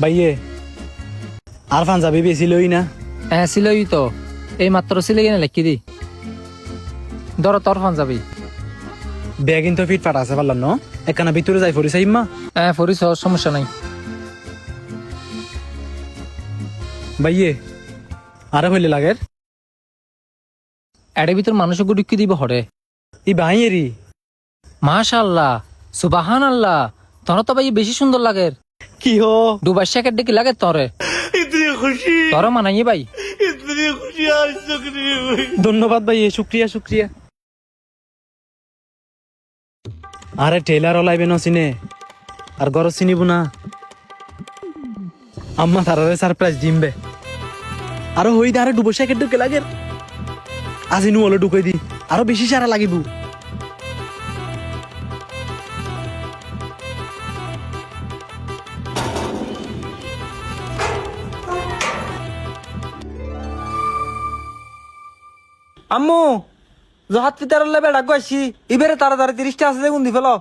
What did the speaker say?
ভাইয়ে আর পাঞ্জাবি বেশি লই না। হ্যাঁ সিলই তো, এই মাত্র সিলে কিনে লেখি দি। ধরো তোর পাঞ্জাবি। ব্যাগ কিন্তু ফিট ফাটা আছে পারলাম না, একখানা ভিতরে যাই পড়ি সাইম্মা। হ্যাঁ ফরিস, সমস্যা নাই। ভাইয়ে আরে হইলে লাগের এর ভিতর মানুষ গুড়ি দিব হরে। ই ভাইয়েরি মাশাআল্লাহ, সুবাহান আল্লাহ, তোর তো ভাই বেশি সুন্দর লাগে। কি হো দুবাই শ্যাকের ডেকে লাগে তরে, তোর মানাইয়ে ভাই। ধন্যবাদ ভাইয়ে, শুক্রিয়া শুক্রিয়া। আরে টেলার লাইবে ন চিনে আর গরজ চিনিব না। আম্মা তারারে সারপ্রাইজ দিমবে। আরো হই দে, আরে ডুবো শ্যাকের ঢুকে লাগের। আজি নু হলো ঢুকাই দি, আরো বেশি সারা লাগিব। আম্মু জহাত পিতার লেবে ডাক আসছি, এবারে তাড়াতাড়ি 30টা আছে দেখুন দি ফেলো।